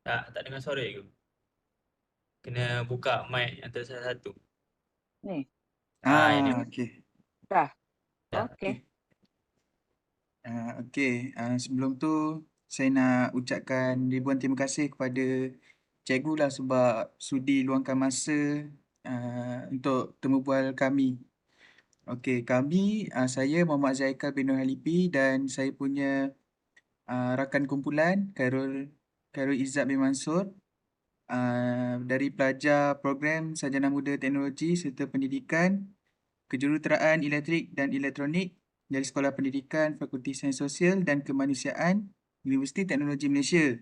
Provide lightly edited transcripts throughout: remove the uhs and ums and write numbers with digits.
Tak dengar suara ke? Kena buka mic antara salah satu. Ni, Yang ni. Okey. dah. Ya. Okey. Okey. Sebelum tu saya nak ucapkan ribuan terima kasih kepada cikgu lah sebab sudi luangkan masa untuk temu bual kami. Okey, saya Muhammad Zaikal bin Nur Halipi dan saya punya rakan kumpulan Khairul Izzat bin Mansur dari pelajar program Sarjana Muda Teknologi serta Pendidikan Kejuruteraan Elektrik dan Elektronik dari Sekolah Pendidikan Fakulti Sains Sosial dan Kemanusiaan Universiti Teknologi Malaysia.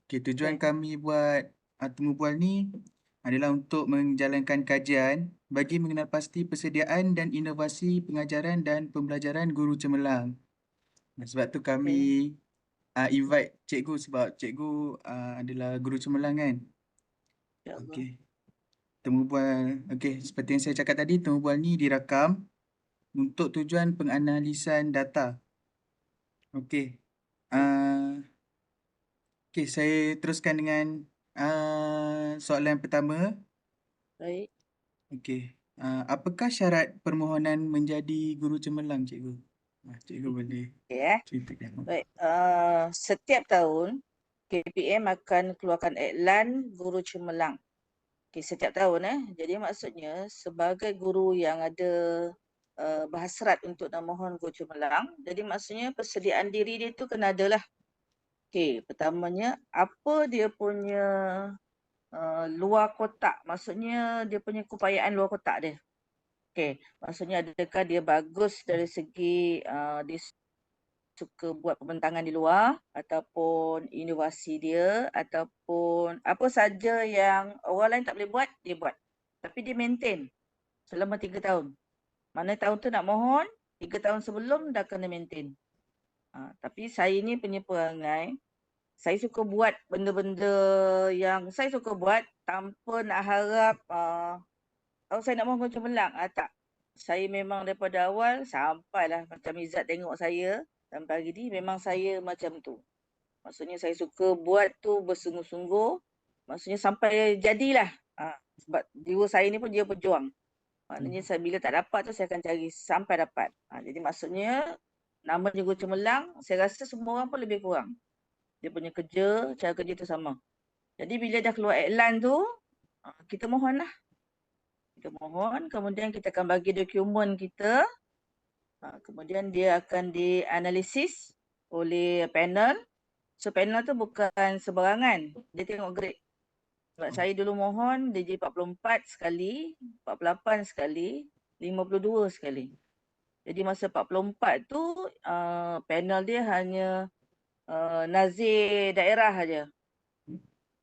Tujuan kami buat temu bual ni adalah untuk menjalankan kajian bagi mengenal pasti persediaan dan inovasi pengajaran dan pembelajaran guru cemerlang. Sebab tu kami invite cikgu sebab cikgu adalah guru cemerlang kan. Okey. Temu bual, seperti yang saya cakap tadi, temu bual ni dirakam untuk tujuan penganalisan data. Okey. Saya teruskan dengan soalan pertama. Baik. Okey. Apakah syarat permohonan menjadi guru cemerlang, cikgu? Cikgu boleh Okey ceritakan. Baik. Setiap tahun KPM akan keluarkan iklan guru cemerlang. Okey, setiap tahun Jadi maksudnya sebagai guru yang ada berhasrat untuk nak mohon guru cemerlang, jadi maksudnya persediaan diri dia tu kena ada lah. Okey, pertamanya apa dia punya luar kotak, maksudnya dia punya keupayaan luar kotak dia. Okey, maksudnya adakah dia bagus dari segi dia suka buat pembentangan di luar ataupun inovasi dia ataupun apa saja yang orang lain tak boleh buat, dia buat. Tapi dia maintain selama 3 tahun. Mana tahun tu nak mohon, 3 tahun sebelum dah kena maintain. Tapi saya ni punya perangai, saya suka buat benda-benda yang saya suka buat tanpa nak harap kalau saya nak mohon guru cemerlang, tak. Saya memang daripada awal sampailah macam Izzat tengok saya sampai hari ni memang saya macam tu. Maksudnya saya suka buat tu bersungguh-sungguh. Maksudnya sampai jadilah. Sebab jiwa saya ni pun jiwa pejuang. Maknanya saya bila tak dapat tu saya akan cari sampai dapat. Jadi maksudnya nama guru cemerlang, saya rasa semua orang pun lebih kurang. Dia punya kerja, cara kerja tu sama. Jadi bila dah keluar iklan tu, kita mohon lah. Kita mohon, kemudian kita akan bagi dokumen kita. Kemudian dia akan dianalisis oleh panel. So panel tu bukan sebarangan. Dia tengok grade. Sebab saya dulu mohon dia jadi 44 sekali, 48 sekali, 52 sekali. Jadi masa 44 tu panel dia hanya nazir daerah saja.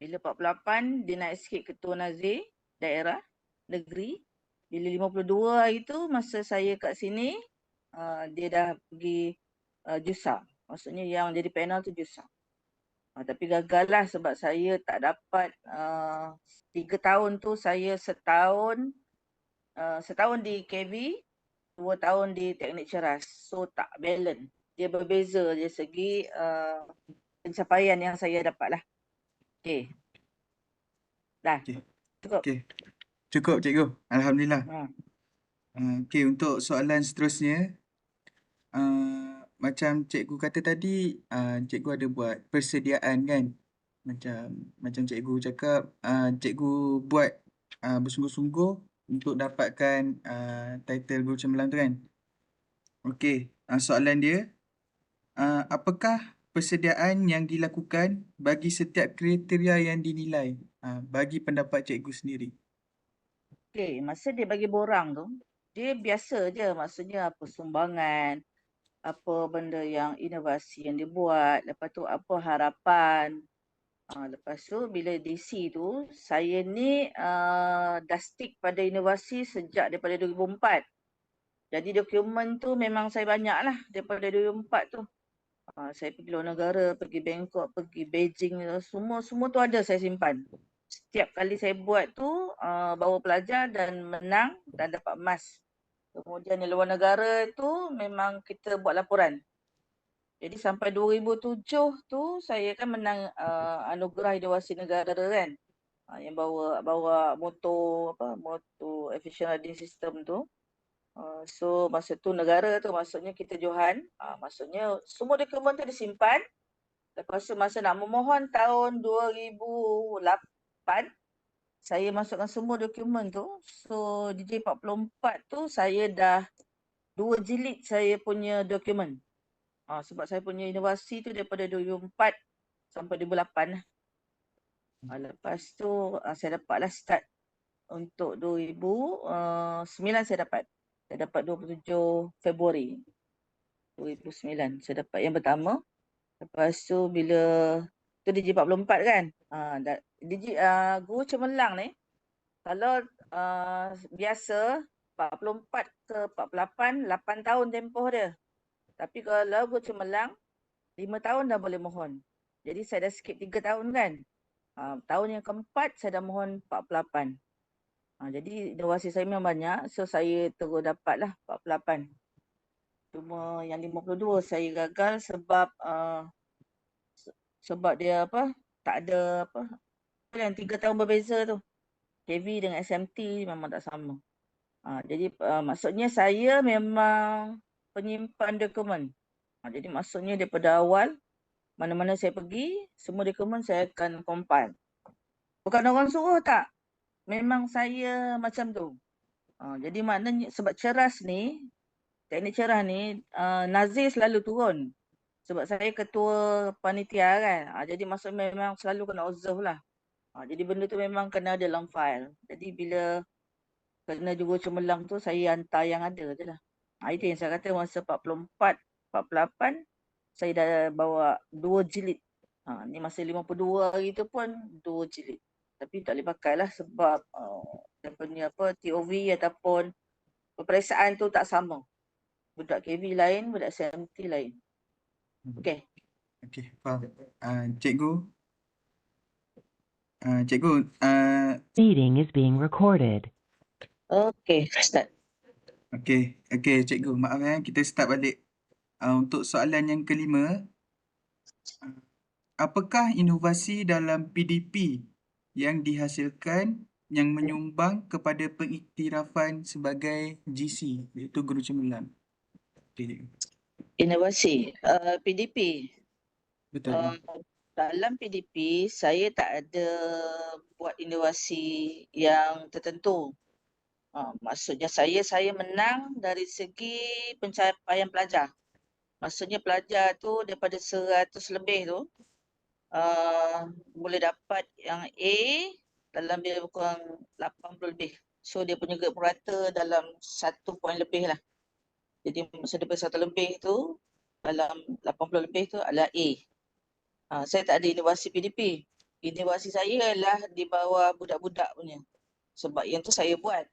Bila 48 dia naik sikit ketua nazir daerah negeri. Bila 52 itu masa saya kat sini dia dah pergi JUSA. Maksudnya yang jadi panel tu JUSA. Tapi gagal lah sebab saya tak dapat 3 tahun tu saya setahun di KV, 2 tahun di teknik ceras. So tak balance. Dia berbeza dari segi pencapaian yang saya dapat lah. Okey. Dah. Cukup. Cukup cikgu. Alhamdulillah. Untuk soalan seterusnya, macam cikgu kata tadi, cikgu ada buat persediaan kan? Macam cikgu cakap, cikgu buat bersungguh-sungguh untuk dapatkan title guru cemerlang tu kan? Soalan dia, apakah persediaan yang dilakukan bagi setiap kriteria yang dinilai bagi pendapat cikgu sendiri? Okey, masa dia bagi borang tu, dia biasa je, maksudnya apa sumbangan, apa benda yang inovasi yang dibuat, lepas tu apa harapan. Lepas tu bila DC tu, saya ni dah stick pada inovasi sejak daripada 2004. Jadi dokumen tu memang saya banyak lah daripada 2004 tu. Saya pergi luar negara, pergi Bangkok, pergi Beijing, semua tu ada saya simpan. Setiap kali saya buat tu, bawa pelajar dan menang dan dapat emas. Kemudian di luar negara tu memang kita buat laporan. Jadi sampai 2007 tu saya kan menang anugerah Inovasi Negara kan. Yang bawa motor motor efficient riding system tu. So masa tu negara tu maksudnya kita Johan, maksudnya semua dokumen tu disimpan. Lepas tu masa nak memohon tahun 2008 saya masukkan semua dokumen tu. So DJ44 tu saya dah 2 jilid saya punya dokumen. Sebab saya punya inovasi tu daripada 2004 sampai 2008 lah. Lepas tu saya dapatlah start untuk 2009 saya dapat. Saya dapat 27 Februari 2009 saya dapat yang pertama. Lepas tu bila tu DJ44 kan. Guru cemerlang ni kalau biasa 44 ke 48 8 tahun tempoh dia. Tapi kalau guru cemerlang 5 tahun dah boleh mohon. Jadi saya dah skip 3 tahun kan. Tahun yang keempat saya dah mohon 48. Jadi inovasi saya memang banyak. So saya terus dapatlah 48. Cuma yang 52 saya gagal sebab dia tak ada yang 3 tahun berbeza tu. KV dengan SMT memang tak sama. Jadi maksudnya saya memang penyimpan dokumen. Jadi maksudnya daripada awal mana-mana saya pergi, semua dokumen saya akan compile. Bukan orang suruh tak. Memang saya macam tu. Jadi maknanya sebab ceras ni, teknik cerah ni, Nazir selalu turun. Sebab saya ketua panitia kan. Jadi maksudnya memang selalu kena observe lah. Jadi benda tu memang kena ada dalam file. Jadi bila kena juru cemerlang tu, saya hantar yang ada je lah. Itu yang saya kata masa 44, 48, saya dah bawa 2 jilid. Ni masa 52 hari tu pun 2 jilid. Tapi tak boleh pakai lah sebab dia punya TOV ataupun peperiksaan tu tak sama. Budak KV lain, budak SMT lain. Okey. Okey, faham. Cikgu, Meeting is being recorded. Okey, start. okey, cikgu, maaf kita start balik. Untuk soalan yang kelima, apakah inovasi dalam PDP yang dihasilkan yang menyumbang kepada pengiktirafan sebagai GC, iaitu guru cemerlang? Okay. Inovasi PDP. Betul. Dalam PDP saya tak ada buat inovasi yang tertentu. Maksudnya saya menang dari segi pencapaian pelajar. Maksudnya pelajar tu daripada 100 lebih tu boleh dapat yang A dalam dia kurang 80 lebih. So dia punya grade purata dalam 1 poin lebih lah. Jadi masa daripada 1 lebih tu dalam 80 lebih tu adalah A. Saya tak ada inovasi PDP. Inovasi saya adalah di bawah budak-budak punya. Sebab yang tu saya buat.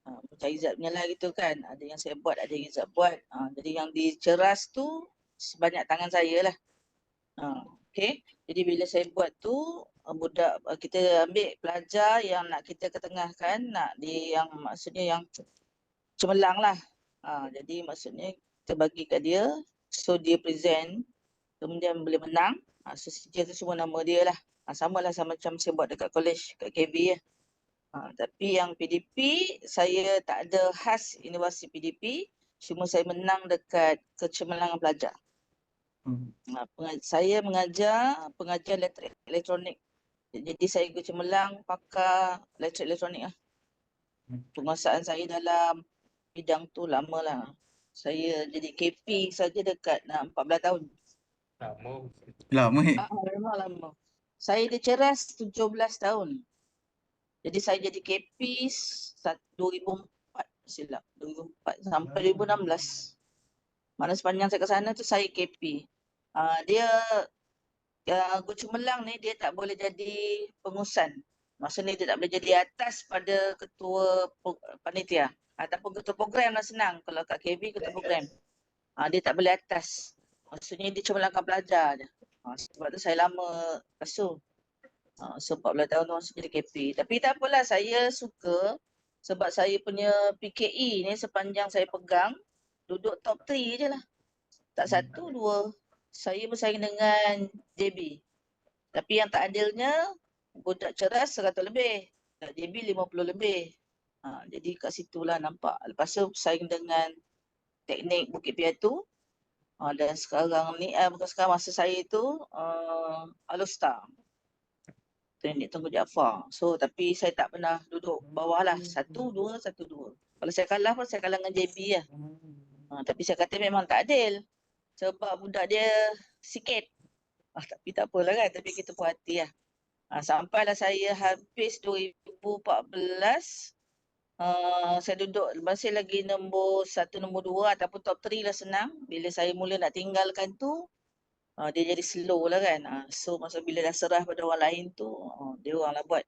Macam Izzat punya lah gitu kan. Ada yang saya buat, ada yang Izzat buat. Jadi yang diceras tu sebanyak tangan saya lah. Okay. Jadi bila saya buat tu, budak kita ambil pelajar yang nak kita ketengahkan, nak yang maksudnya yang cemerlang lah. Jadi maksudnya kita bagi kat dia, so dia present, kemudian boleh menang. So dia tu semua nama dia lah. Sama lah sama macam saya buat dekat college, kat KB ya. Tapi yang PDP, saya tak ada khas inovasi PDP, cuma saya menang dekat kecemerlangan pelajar. Saya mengajar pengajian elektronik. Jadi saya cemerlang pakar elektronik lah. Penguasaan saya dalam bidang tu lama lah. Saya jadi KP saja dekat 14 tahun. Lama. Memang lama. Saya diceras 17 tahun. Jadi saya jadi KP 2004 silap. 2004 sampai 2016. Mana sepanjang saya ke sana tu saya KP. Dia guru cemerlang ni dia tak boleh jadi pengurusan. Maksudnya dia tak boleh jadi atas pada ketua panitia ataupun ketua program lah senang. Kalau kat KB ketua program. Dia tak boleh atas. Maksudnya dia cemerlangkan pelajar je. Sebab tu saya lama basuh. So 14 tahun tu masuk jadi KP. Tapi tak apalah, saya suka sebab saya punya PKE ni sepanjang saya pegang duduk top 3 je lah. Tak 1, 2. saya bersaing dengan JB. Tapi yang tak adilnya, budak cerdas 100 lebih. Budak JB 50 lebih. Jadi kat situlah nampak. Lepas tu bersaing dengan teknik Bukit Piatu. Dan sekarang ni, bukan sekarang, masa saya tu, Alustar. Teknik Tunku Jaafar. So, tapi saya tak pernah duduk bawah lah. 1-2, 1-2. Kalau saya kalah pun, saya kalah dengan JB lah. Tapi saya kata memang tak adil. Sebab budak dia sikit. Tapi tak apalah kan. Tapi kita puas hati lah. Sampailah saya habis 2014. Saya duduk masih lagi nombor 1, nombor 2 ataupun top 3 lah senang. Bila saya mula nak tinggalkan tu, dia jadi slow lah kan. So masa bila dah serah pada orang lain tu, dia orang lah buat.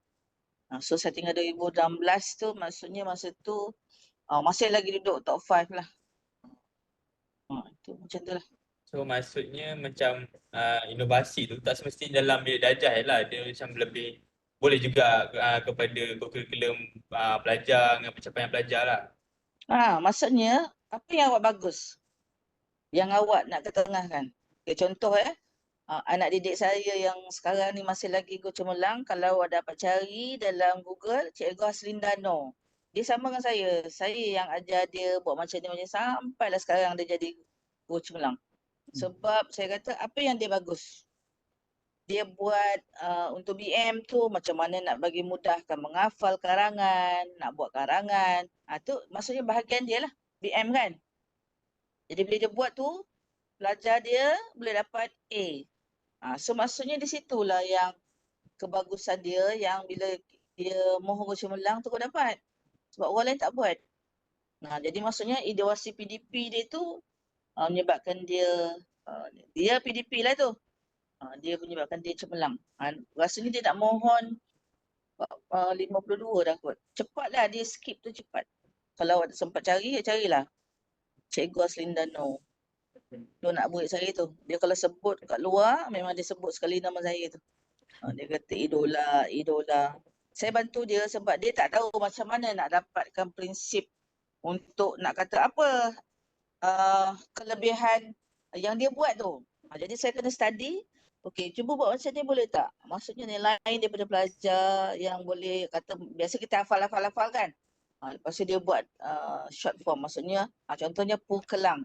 So saya tinggal 2016 tu, maksudnya masa tu masih lagi duduk top 5 lah. Itu macam tu lah. So maksudnya macam inovasi tu tak semestinya dalam bilik darjah je lah. Dia macam lebih boleh juga kepada kurikulum pelajar dengan pencapaian pelajar lah. Maksudnya apa yang awak bagus? Yang awak nak ketengahkan. Okay, contoh anak didik saya yang sekarang ni masih lagi go cemerlang, kalau awak dapat cari dalam Google, Cikgu Haslinda Noor. Dia sama dengan saya. Saya yang ajar dia buat macam ni sampailah sekarang dia jadi go cemerlang. Sebab saya kata apa yang dia bagus. Dia buat untuk BM tu macam mana nak bagi mudahkan menghafal karangan, nak buat karangan. Tu maksudnya bahagian dia lah, BM kan. Jadi bila dia buat tu, pelajar dia boleh dapat A. So maksudnya di situlah yang kebagusan dia, yang bila dia mohon cemerlang tu kau dapat. Sebab orang lain tak buat. Jadi maksudnya inovasi PDP dia tu menyebabkan dia PDP lah tu. Dia menyebabkan dia cemerlang. Rasanya dia nak mohon 52 dah kot. Cepatlah dia skip tu cepat. Kalau awak sempat cari, carilah. Cikgu Haslinda Noor. Dia nak murid saya tu. Dia kalau sebut kat luar, memang dia sebut sekali nama saya tu. Dia kata idola, idola. Saya bantu dia sebab dia tak tahu macam mana nak dapatkan prinsip untuk nak kata apa kelebihan yang dia buat tu. Jadi saya kena study. Okey, cuba buat macam ni boleh tak? Maksudnya nilai daripada pelajar yang boleh kata, biasa kita hafal kan? Lepas tu dia buat short form. Maksudnya, contohnya Pukelang.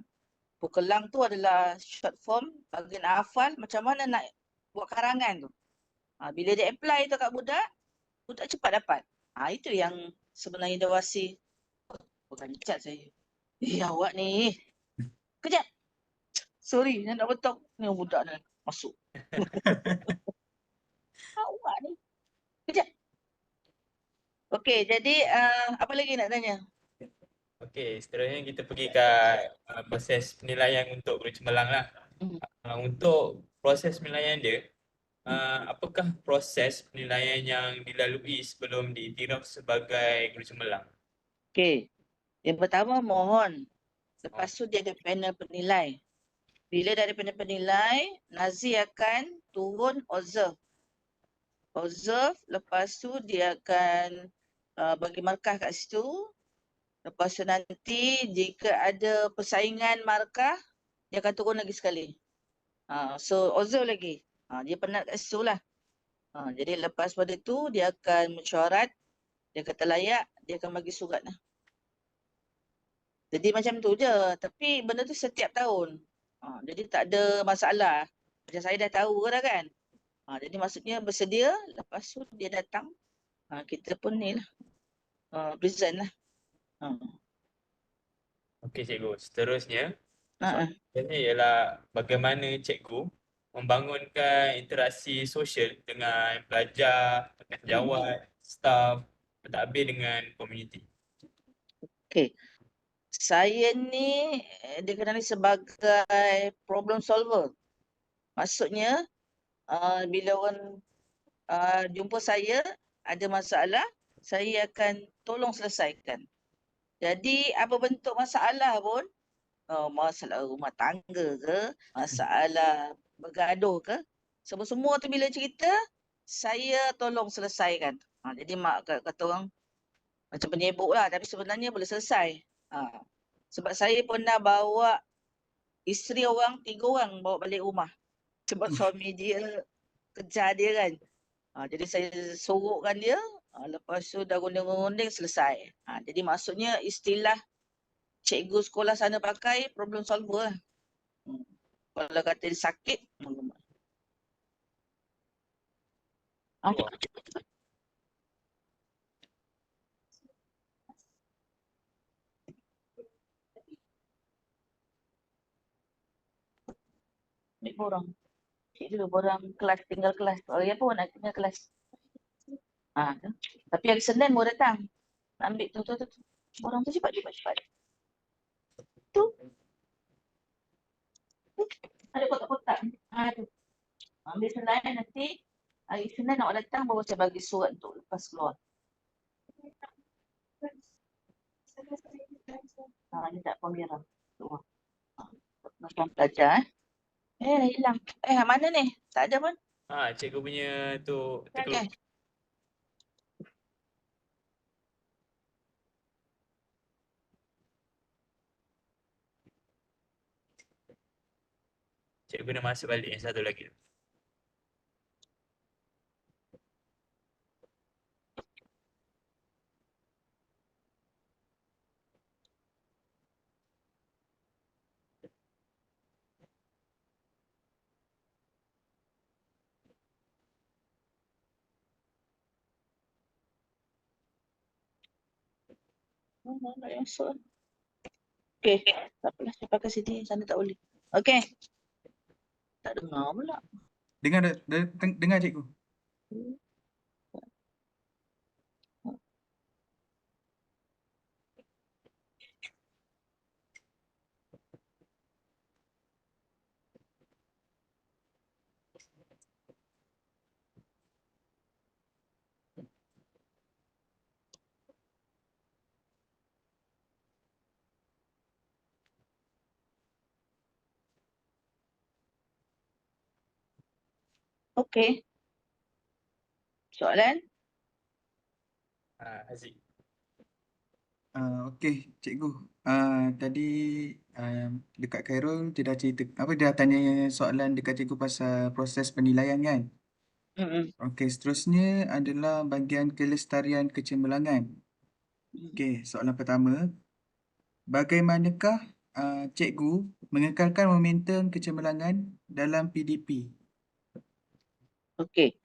Pukelang tu adalah short form bagi nak hafal macam mana nak buat karangan tu. Bila dia apply tu kat budak, budak cepat dapat. Itu yang sebenarnya inovasi. Bukan cat saya. Awak ni. Kejap. Sorry, nak betok. Ni budak ni masuk. Awak ni. Kejap. Okey, jadi apa lagi nak tanya? Okey, seterusnya kita pergi ke proses penilaian untuk guru cemerlang lah. Untuk proses penilaian dia, apakah proses penilaian yang dilalui sebelum diiktiraf sebagai guru cemerlang? Okey. Yang pertama mohon. Lepas tu dia ada panel penilai. Bila dari panel penilai, Nazi akan turun observe. Observe, lepas tu dia akan bagi markah kat situ. Lepas tu nanti jika ada persaingan markah, dia akan turun lagi sekali. So observe lagi. Dia penat kat situ lah. Jadi lepas pada tu dia akan mesyuarat, dia kata layak, dia akan bagi surat lah. Jadi macam tu je. Tapi benda tu setiap tahun. Jadi tak ada masalah. Macam saya dah tahu dah kan. Jadi maksudnya bersedia, lepas tu dia datang. Kita pun ni lah. Present lah. Okey cikgu, seterusnya Ha. soalannya ialah bagaimana cikgu membangunkan interaksi sosial dengan pelajar, tanggungjawab, staf, pentadbir dengan komuniti. Okey. Saya ni dikenali sebagai problem solver. Maksudnya bila orang jumpa saya ada masalah, saya akan tolong selesaikan. Jadi apa bentuk masalah pun, masalah rumah tangga ke, masalah bergaduh ke, semua tu bila cerita, saya tolong selesaikan. Jadi mak kata orang macam penyebuk lah, tapi sebenarnya boleh selesai. Sebab saya pernah bawa isteri orang 3 orang bawa balik rumah. Sebab suami dia kejar dia kan. Jadi saya sorokkan dia, lepas tu dah runding-runding selesai. Jadi maksudnya istilah cikgu sekolah sana pakai problem solver lah. Kalau kata dia sakit, Wah. ambil borang. Cikgu borang kelas, tinggal kelas. Hari apa nak tinggal kelas? Tu. Tapi hari Senin baru datang. Nak ambil tu. Borang tu cepat. Tu. Ada kotak-kotak. Tu. Ambil Senin nanti. Hari Senin nak datang baru saya bagi surat untuk lepas keluar. Ni tak pemirah. Macam pelajar hilang. Mana ni? Tak ada pun. Cikgu punya tu terkeluar. Okay. Cikgu nak masuk balik yang satu lagi. Tak masuk. Okay. Tak apalah. Saya pakai sini. Sana tak boleh. Okay. Tak dengar pula. Dengar cikgu. Okay. Soalan? Haziq. Okey, cikgu. Tadi dekat Khairul dia dah cerita dia dah tanya soalan dekat cikgu pasal proses penilaian kan? Okey, seterusnya adalah bahagian kelestarian kecemerlangan. Okey, soalan pertama. Bagaimanakah cikgu mengekalkan momentum kecemerlangan dalam PDP? Okey.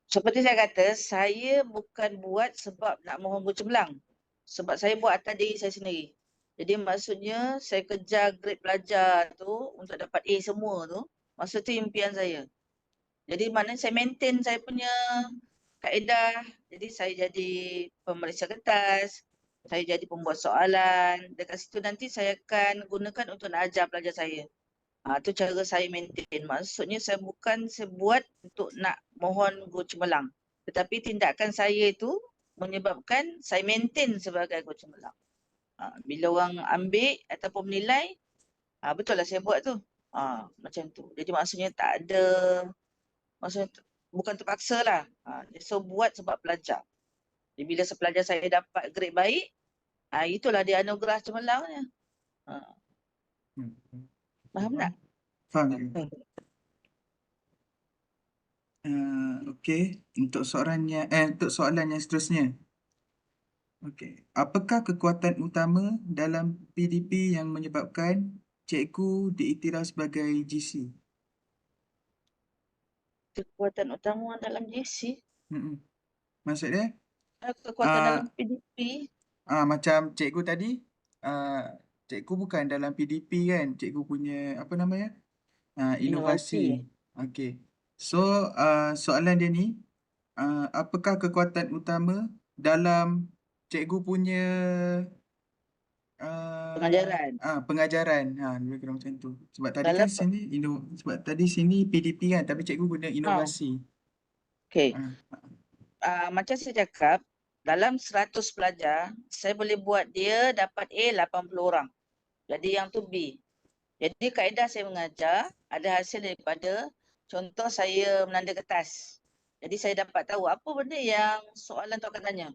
Seperti saya kata, saya bukan buat sebab nak mohon cemerlang. Sebab saya buat atas diri saya sendiri. Jadi maksudnya saya kejar grade pelajar tu untuk dapat A semua tu. Maksud tu impian saya. Jadi maknanya saya maintain saya punya kaedah. Jadi saya jadi pemeriksa kertas. Saya jadi pembuat soalan. Dekat situ nanti saya akan gunakan untuk nak ajar pelajar saya. Tu cara saya maintain. Maksudnya saya buat untuk nak mohon guru cemerlang. Tetapi tindakan saya itu menyebabkan saya maintain sebagai guru cemerlang. Bila orang ambil ataupun menilai, betul lah saya buat tu. Macam tu. Jadi maksudnya tak ada, maksudnya bukan terpaksa lah. So buat sebab pelajar. Jadi bila pelajar saya dapat grade baik, itulah dia anugerah cemerlangnya. Faham tak? Faham. Okey, untuk soalan yang seterusnya. Okey, apakah kekuatan utama dalam PDP yang menyebabkan cikgu diiktiraf sebagai GC? Kekuatan utama dalam GC? Maksud dia? Kekuatan dalam PDP? Macam cikgu tadi, cikgu bukan dalam PDP kan? Cikgu punya apa namanya? Inovasi. Okey. So, soalan dia ni, apakah kekuatan utama dalam cikgu punya pengajaran? Lebih kurang macam tu. Sebab tadi kan sini PDP kan, tapi cikgu guna inovasi. Okey. Macam saya cakap, dalam 100 pelajar, saya boleh buat dia dapat A 80 orang. Jadi yang tu B. Jadi kaedah saya mengajar ada hasil daripada contoh saya menanda kertas. Jadi saya dapat tahu apa benda yang soalan tu akan tanya.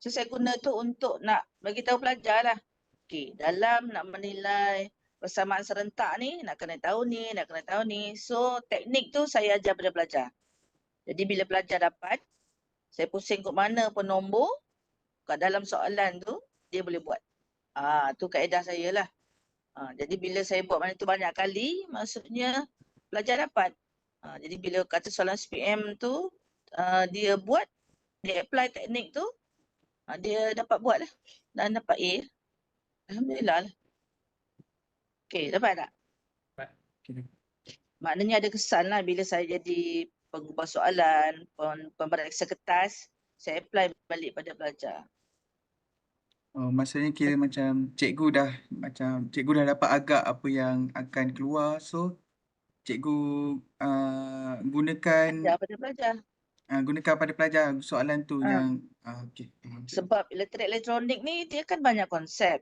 So saya guna tu untuk nak bagi tahu pelajar lah. Okey, dalam nak menilai persamaan serentak ni, nak kena tahu ni, nak kena tahu ni. So teknik tu saya ajar pada pelajar. Jadi bila pelajar dapat, saya pusing kot mana pun nombor, kat dalam soalan tu, dia boleh buat. Tu kaedah saya lah. Jadi bila saya buat mana tu banyak kali, maksudnya pelajar dapat. Jadi bila kata soalan SPM tu, dia buat, dia apply teknik tu, dia dapat buat lah. Dan dapat A. Alhamdulillah lah. Okay, dapat tak? Okay. Maknanya ada kesan lah bila saya jadi pengubah soalan, pemeriksaan kertas, saya apply balik pada pelajar. Oh, maksudnya kira macam cikgu dah dapat agak apa yang akan keluar. So, cikgu gunakan Ajar pada pelajar. pada pelajar soalan tu Ah. yang okey. Sebab elektronik ni dia kan banyak konsep.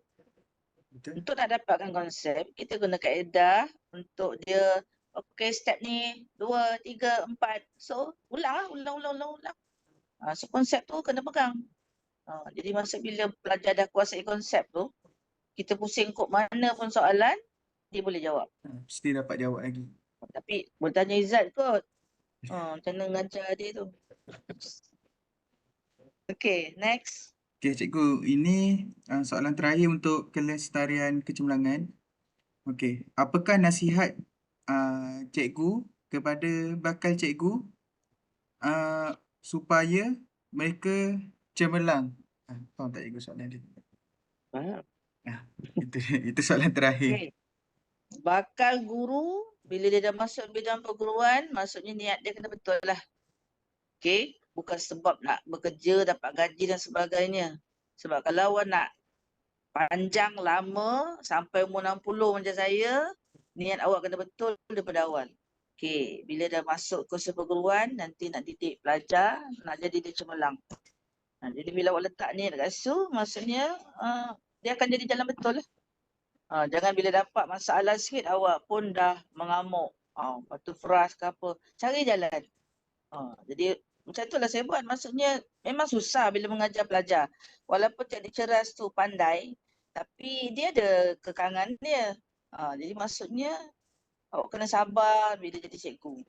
Betul. Untuk nak dapatkan konsep, kita guna kaedah untuk dia, okay, step ni 2, 3, 4. So, ulang. So, konsep tu kena pegang. Jadi masa bila pelajar dah kuasai konsep tu, kita pusing kod mana pun soalan, dia boleh jawab. Mesti dapat jawab lagi. Tapi boleh tanya Izzat kot. Macam mana mengajar dia tu. Okay, next. Okey, cikgu, ini soalan terakhir untuk kelestarian kecemerlangan. Okey, apakah nasihat cikgu kepada bakal cikgu supaya mereka cemerlang? Faham tak cikgu soalan dia? Faham. Itu soalan terakhir. Okay. Bakal guru, bila dia dah masuk bidang perguruan, maksudnya niat dia kena betul lah. Okay, bukan sebab nak bekerja, dapat gaji dan sebagainya. Sebab kalau awak nak panjang, lama, sampai umur 60 macam saya, niat awak kena betul daripada awal. Okay, bila dah masuk kursus perguruan, nanti nak didik pelajar, nak jadi dia cemerlang. Jadi bila awak letak niat kat situ, maksudnya dia akan jadi jalan betul lah. Jangan bila dapat masalah sikit, awak pun dah mengamuk. Lepas tu frust ke apa. Cari jalan. Jadi macam itulah saya buat. Maksudnya memang susah bila mengajar pelajar. Walaupun teknik ceras tu pandai, tapi dia ada kekangan dia. Jadi maksudnya awak kena sabar bila jadi cikgu.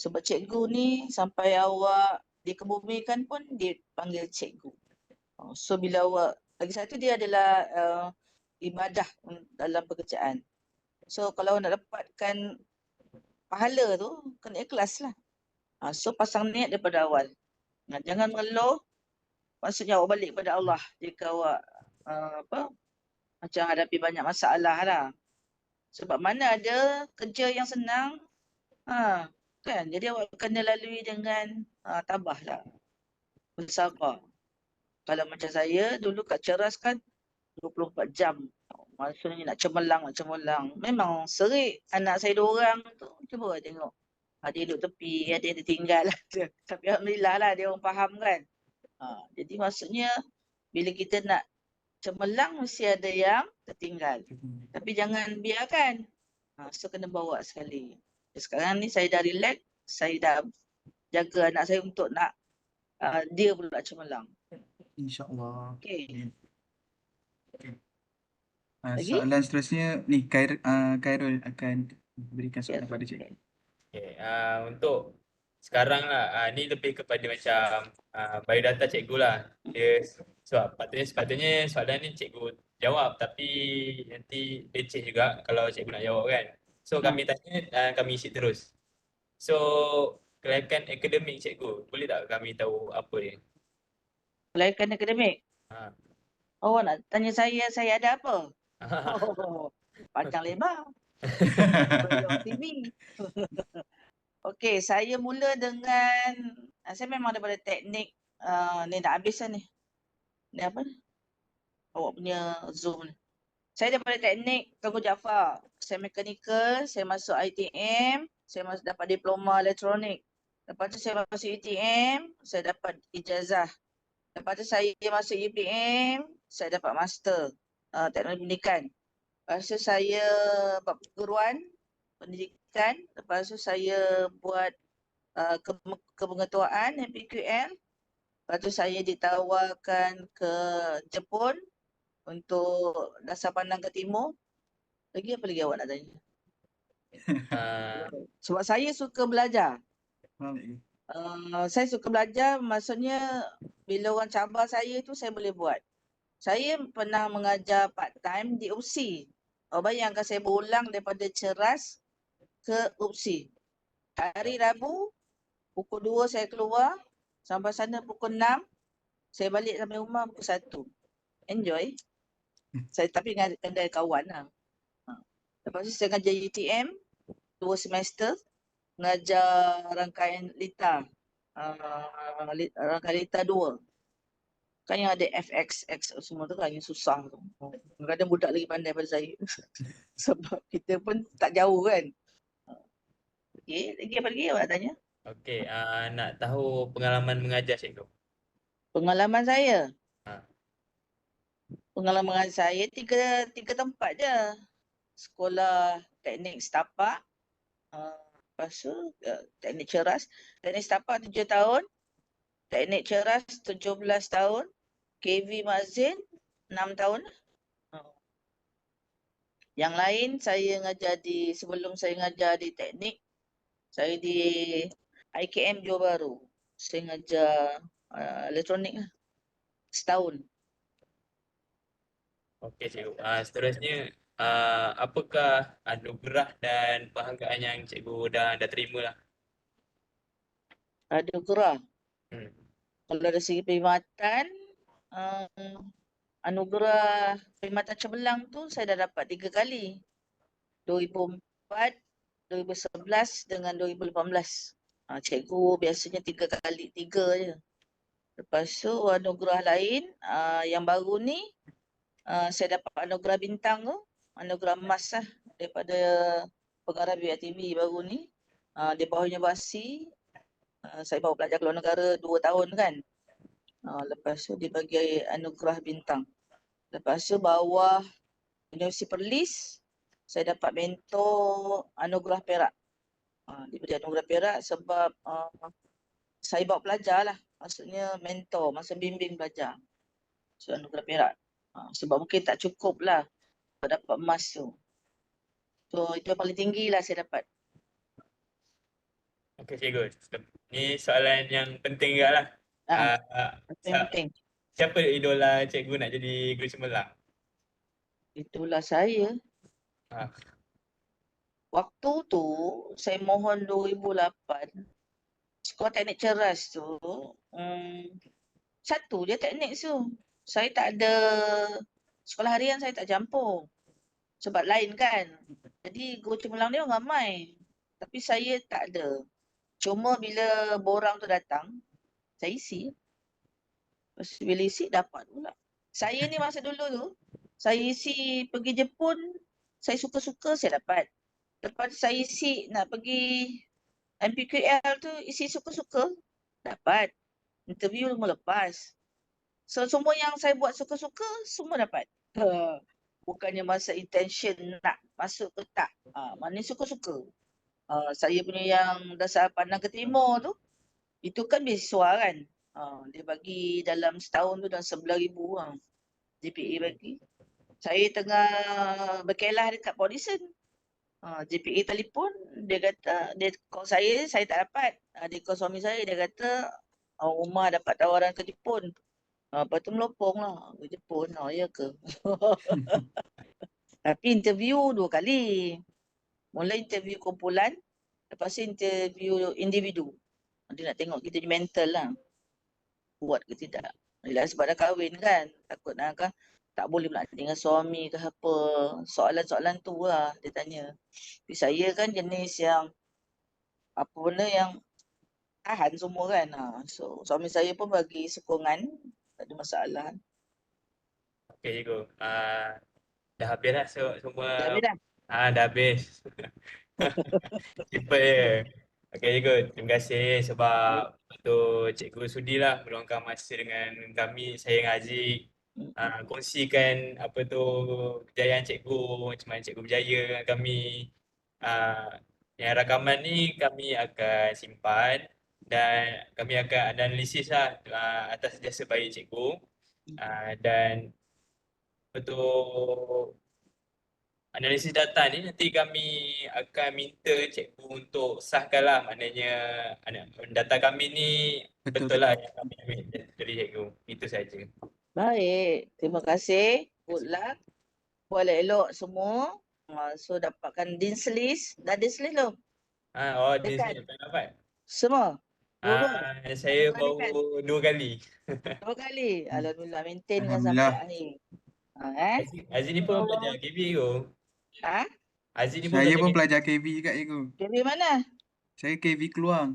Sebab cikgu ni sampai awak dikebumikan pun dia panggil cikgu. So bila awak, lagi satu dia adalah ibadah dalam pekerjaan. So kalau nak dapatkan pahala tu, kena ikhlas lah. So pasang niat daripada awal. Jangan mengeluh, maksudnya awak balik pada Allah jika awak macam hadapi banyak masalah lah. Sebab mana ada kerja yang senang, kan? Jadi awak kena lalui dengan tabah lah. Bersabar. Kalau macam saya, dulu kat ceras kan 24 jam. Maksudnya nak cemerlang. Memang serik. Anak saya 2 orang tu, cuba tengok. Ada duduk tepi, ada yang tertinggal. Tapi alhamdulillah lah dia orang faham kan. Jadi maksudnya bila kita nak cemerlang mesti ada yang tertinggal. Tapi jangan biarkan. So kena bawa sekali. Sekarang ni saya dah relax, saya dah jaga anak saya untuk nak dia pula cemerlang. InsyaAllah. Okay. Lagi? Soalan seterusnya ni Khairul akan berikan soalan pada cikgu. Okay, untuk sekarang lah, ni lebih kepada macam biodata cikgu lah. Dia sebab sepatutnya soalan ni cikgu jawab, tapi nanti leceh juga kalau cikgu nak jawab kan. So kami tanya, kami isi terus. So kelayakan akademik cikgu, boleh tak kami tahu apa dia? Kelayakan akademik? Awak nak tanya saya ada apa? Panjang lebar. TV. Okey, saya mula dengan saya memang daripada teknik ni dah habis dah ni. Ni apa ni? Awak punya Zoom ni. Saya daripada teknik Tengku Jaafar. Saya mechanical, saya masuk ITM, saya dapat diploma elektronik. Lepas tu saya masuk UTM, saya dapat ijazah. Lepas tu saya masuk UPM, saya dapat master teknologi pendidikan. Lepas tu saya buat perguruan pendidikan. Lepas tu saya buat kepengetuaan MPQL. Lepas tu saya ditawarkan ke Jepun untuk dasar pandang ke timur. Apa lagi awak nak tanya? Uh, Sebab saya suka belajar. Faham tak, Cikgu? Saya suka belajar, maksudnya bila orang cabar saya tu saya boleh buat. Saya pernah mengajar part time di UPSI. Bayangkan saya berulang daripada Ceras ke UPSI. Hari Rabu pukul 2 saya keluar, sampai sana pukul 6, saya balik sampai rumah pukul 1. Enjoy. Saya tapi dengan kedai kawan lah. Lepas tu saya ngajar UTM 2 semester, ngajar rangkaian LITA. Rangkaian LITA 2. Kan yang ada FX semua tu kan yang susah tu. Kadang-kadang budak lagi pandai daripada saya. Sebab kita pun tak jauh kan. Okay, lagi apa lagi awak tanya? okay, nak tahu pengalaman mengajar cikgu. Pengalaman saya. Ha. Pengalaman mengajar saya tiga tempat je. Sekolah teknik setapak. Lepas tu teknik ceras. Teknik setapak 7 tahun. Teknik ceras 17 tahun. KV Mazin 6 tahun. Yang lain saya ngajar sebelum saya ngajar di teknik, saya di IKM Johor Bahru. Saya ngajar elektronik lah. Setahun. Okey cikgu. Seterusnya, apakah anugerah dan penghargaan yang cikgu dah terima lah? Ada gerah. Hmm. Kalau dari segi perkhidmatan, anugerah perkhidmatan cemerlang tu saya dah dapat 3 kali. 2004, 2011 dengan 2018. Cikgu biasanya 3 kali, 3 je. Lepas tu anugerah lain yang baru ni saya dapat anugerah bintang tu, anugerah emas lah daripada pengarah BITV baru ni. Di bawahnya Basi, saya bawa pelajar ke luar negara 2 tahun kan. Lepas tu dibagi anugerah bintang. Lepas tu bawah Universiti Perlis, saya dapat mentor anugerah perak. Diberi anugerah perak sebab saya bawa pelajar lah. Maksudnya mentor, masa bimbing pelajar. So anugerah perak. Sebab mungkin tak cukup lah dapat emas tu. So itu yang paling tinggi lah saya dapat. Okey cikgu. Ni soalan yang penting juga lah. Yang penting. Siapa idola cikgu nak jadi guru cemerlang? Itulah saya. Ha. Waktu tu saya mohon 2008. Sekolah teknik ceras tu. Satu je teknik tu. Saya tak ada sekolah harian, saya tak campur. Sebab lain kan. Jadi guru cemerlang ni orang ramai. Tapi saya tak ada. Cuma bila borang tu datang, saya isi. Lepas bila isi dapat pula. Saya ni masa dulu tu, saya isi pergi Jepun, saya suka-suka saya dapat. Lepas saya isi nak pergi MPQL tu, isi suka-suka, dapat. Interview semua lepas. So semua yang saya buat suka-suka, semua dapat. Bukannya masa intention nak masuk ke tak. Mana suka-suka. Saya punya yang dasar pandang ke timur tu, itu kan beasiswa kan. Dia bagi dalam setahun tu dah 11,000 GPA bagi. Saya tengah berkelah dekat Polisen. GPA telefon, dia kata, dia call saya tak dapat. Dia call suami saya, dia kata, rumah dapat tawaran ke Jepun. Lepas tu melopong lah ke Jepun. Ya ke? Tapi interview 2 kali. Mula interview kumpulan, lepas tu interview individu. Dia nak tengok kita punya mental lah. Kuat ke tidak. Yelah sebab dah kahwin kan. Takut nak kan tak boleh pula dengan suami ke apa. Soalan-soalan tu lah dia tanya. Tapi saya kan jenis yang apa benda yang tahan semua kan. So suami saya pun bagi sokongan. Tak ada masalah. Okey cikgu. Dah habis dah semua. Dah habis dah? Dah habis. Simple je. Okey cikgu, terima kasih sebab cikgu sudilah meluangkan masa dengan kami, saya dengan Haziq. Kongsikan kejayaan cikgu, macam mana cikgu berjaya dengan kami. Yang rakaman ni kami akan simpan dan kami akan analisis lah atas jasa baik cikgu. Dan analisis data ni nanti kami akan minta cikgu untuk sahkanlah, maknanya data kami ni Betul, betul lah betul. yang kami ambil dari cikgu. Itu saja. Baik, terima kasih. Good luck. Buat elok semua. So dapatkan Dean's List. Dah Dean's List belum? Di Dekat sini dapat dapat. semua. Guru. Saya Satu kali kan? baru 2 kali. 2 kali. Alhamdulillah maintain dengan Alhamdulillah. sampai akhir. Aziz ni pun belajar KB ke? Ha? Aziz ni pun Saya belajar pun KB. pelajar KB juga, cikgu. KB mana? Saya KB Keluang.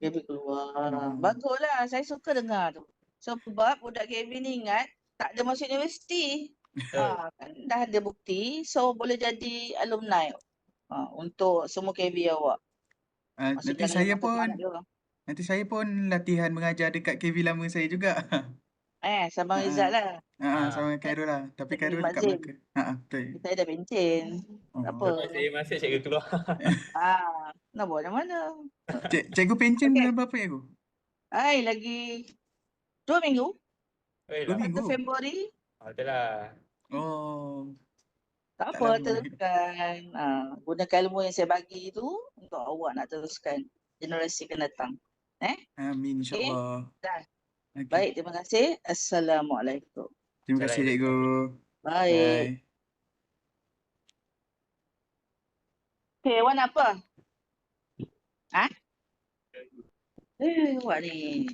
KB keluar. Hmm. Baguslah. Saya suka dengar tu. Sebab budak KB ni ingat tak ada masuk universiti. Kan dah ada bukti. So boleh jadi alumni. Untuk semua KB awak. Maksud Nanti jangan saya memang pun semangat dia orang. nanti saya pun latihan mengajar dekat KB lama saya juga. Sabang Ha, Izzat lah. sama Khairul lah. Tapi Cikgu Khairul dekat Mazin. Melaka. Betul. Saya dah maintain. Tak apa. Lepas saya masuk, cikgu keluar. Nak buat macam mana? Cikgu pencen Okey. bulan berapa, cikgu? Lagi 2 minggu. 2 1 minggu? Februari. Betul lah. Oh. Tak Tak apa, lama. teruskan. Gunakan ilmu yang saya bagi tu untuk awak nak teruskan generasi akan datang. Amin, insyaAllah. Dah. Okay. Baik, terima kasih. Assalamualaikum. Terima kasih, cikgu. Baik. Bye. Okay, Wan apa? Awak ni.